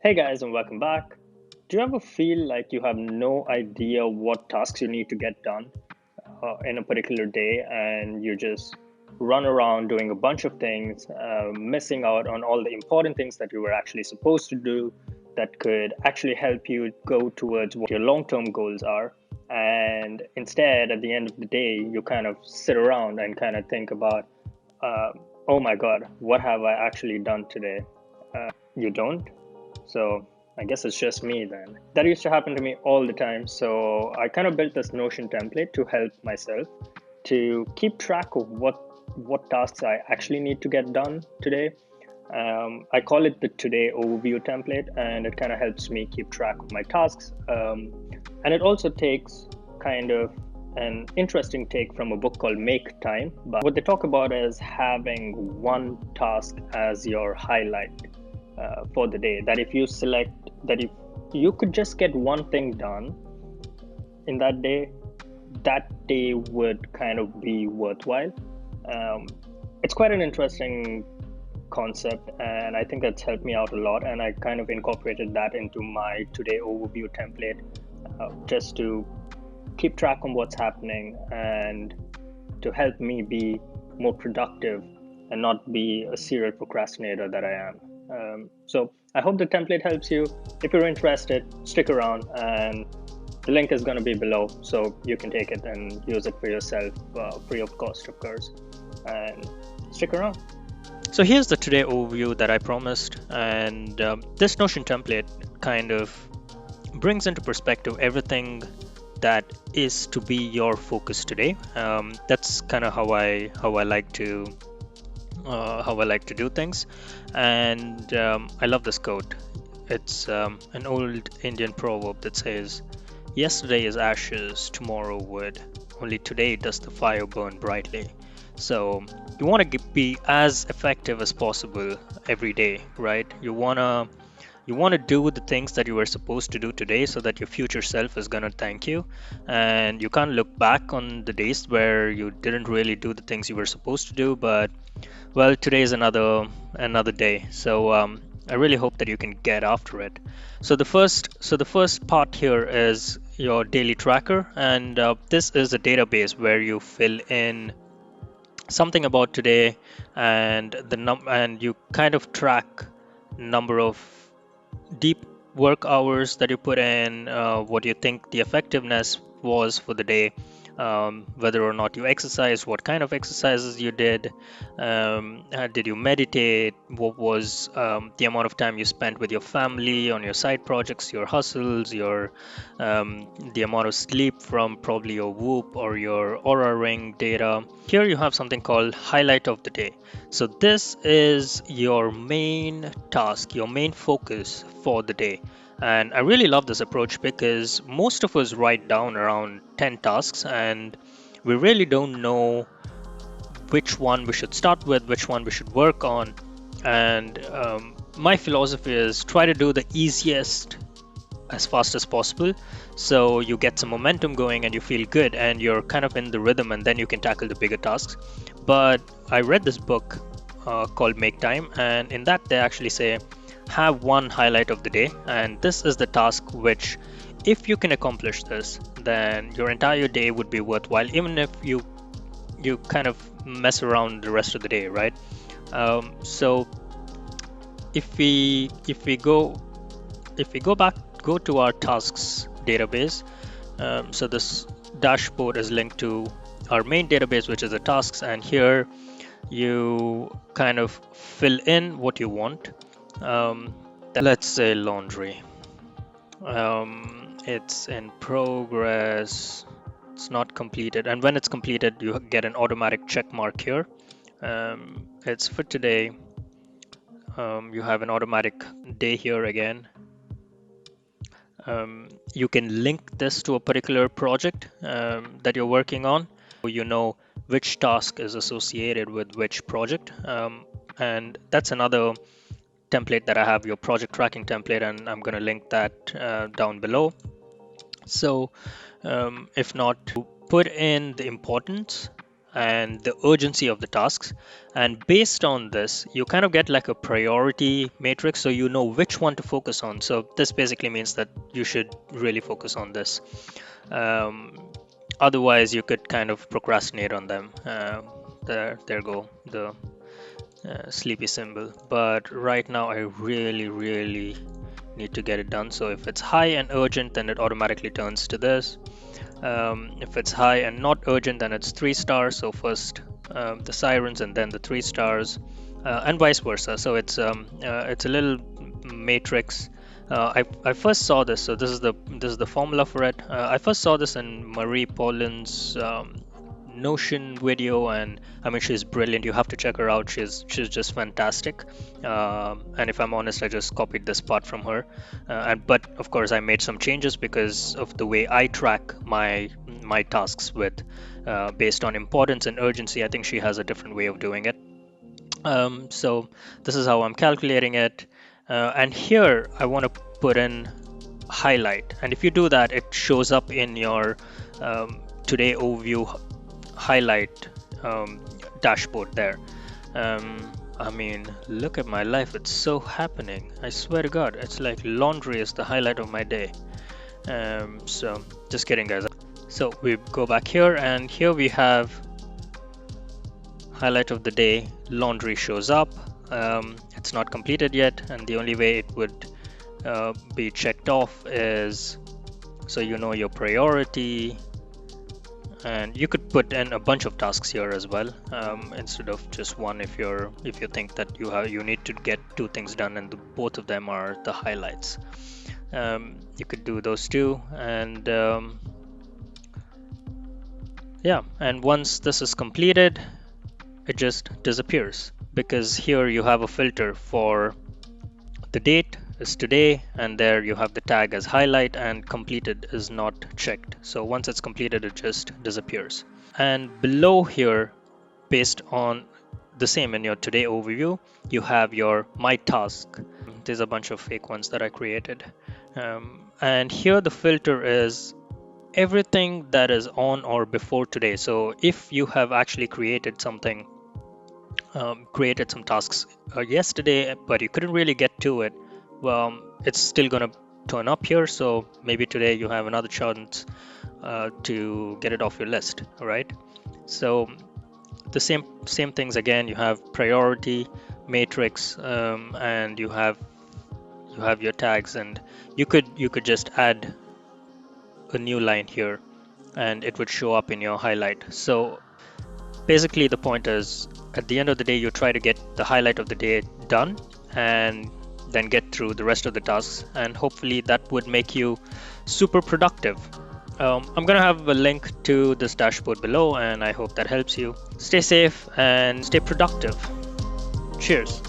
Hey guys, and welcome back. Do you ever feel like you have no idea what tasks you need to get done in a particular day, and you just run around doing a bunch of things, missing out on all the important things that you were actually supposed to do that could actually help you go towards what your long term goals are? And instead, at the end of the day, you kind of sit around and kind of think about, uh, oh my God, what have I actually done today? You don't? So I guess it's just me then. That used to happen to me all the time. So I kind of built this Notion template to help myself to keep track of what tasks I actually need to get done today. I call it the Today Overview template, and it kind of helps me keep track of my tasks. And it also takes kind of an interesting take from a book called Make Time. But what they talk about is having one task as your highlight for the day. That if you select that if you could just get one thing done in that day would kind of be worthwhile. Um, it's quite an interesting concept, and I think that's helped me out a lot. And I kind of incorporated that into my Today Overview template just to keep track on what's happening and to help me be more productive and not be a serial procrastinator that I am. So I hope the template helps you. If you're interested, stick around, and the link is going to be below, so you can take it and use it for yourself, free of cost, of course. And stick around. So here's the Today overview that I promised, and this Notion template kind of brings into perspective everything that is to be your focus today. That's kind of how I like to do things, and I love this quote. It's an old Indian proverb that says, "Yesterday is ashes, tomorrow wood. Only today does the fire burn brightly." So you want to be as effective as possible every day, right? You want to do the things that you were supposed to do today so that your future self is going to thank you, and you can't look back on the days where you didn't really do the things you were supposed to do. But well, today is another day, so I really hope that you can get after it. So the first part here is your daily tracker, and this is a database where you fill in something about today, and and you kind of track number of deep work hours that you put in, what you think the effectiveness was for the day, whether or not you exercised, what kind of exercises you did, did you meditate, what was the amount of time you spent with your family on your side projects, your hustles, the amount of sleep from probably your Whoop or your Aura Ring data. Here you have something called highlight of the day. So this is your main task, your main focus for the day. And I really love this approach because most of us write down around 10 tasks, and we really don't know which one we should start with, which one we should work on. And my philosophy is try to do the easiest as fast as possible, so you get some momentum going and you feel good and you're kind of in the rhythm, and then you can tackle the bigger tasks. But I read this book called Make Time, and in that they actually say have one highlight of the day, and this is the task which, if you can accomplish this, then your entire day would be worthwhile, even if you kind of mess around the rest of the day, right? So if we go to our tasks database. So this dashboard is linked to our main database, which is the tasks, and here you kind of fill in what you want. Let's say laundry. It's in progress. It's not completed, and when it's completed, you get an automatic check mark here. It's for today. You have an automatic day here again. You can link this to a particular project that you're working on. You know which task is associated with which project. And that's another template that I have, your project tracking template, and I'm going to link that down below. So if not, put in the importance and the urgency of the tasks. And based on this, you kind of get like a priority matrix, so you know which one to focus on. So this basically means that you should really focus on this. Otherwise, you could kind of procrastinate on them. There go the sleepy symbol. But right now, I really need to get it done. So if it's high and urgent, then it automatically turns to this. If it's high and not urgent, then it's 3 stars. So first the sirens and then the 3 stars, and vice versa. So it's a little matrix. I first saw this. So this is the formula for it. I first saw this in Marie Paulin's Notion video, and I mean, she's brilliant. You have to check her out. She's just fantastic. And if I'm honest, I just copied this part from her. But of course, I made some changes because of the way I track my tasks with based on importance and urgency. I think she has a different way of doing it. So this is how I'm calculating it. And here I want to put in highlight. And if you do that, it shows up in your today overview highlight dashboard there. I mean, look at my life. It's so happening. I swear to God, it's like laundry is the highlight of my day. So just kidding, guys. So we go back here, and here we have highlight of the day. Laundry shows up. It's not completed yet, and the only way it would be checked off is so you know your priority. And you could put in a bunch of tasks here as well, instead of just one. If you think that you need to get 2 things done, and both of them are the highlights, you could do those too. And yeah, and once this is completed, it just disappears, because here you have a filter for the date is today, and there you have the tag as highlight, and completed is not checked. So once it's completed, it just disappears. And below here, based on the same in your today overview, you have your my task. There's a bunch of fake ones that I created. And here the filter is everything that is on or before today. So if you have actually created something, created some tasks yesterday, but you couldn't really get to it, well, it's still gonna turn up here. So maybe today you have another chance to get it off your list. All right. So the same things again. You have priority matrix, and you have your tags, and you could just add a new line here, and it would show up in your highlight. So basically, the point is, at the end of the day, you try to get the highlight of the day done, and then get through the rest of the tasks, and hopefully that would make you super productive. I'm gonna have a link to this dashboard below, and I hope that helps you. Stay safe and stay productive. Cheers.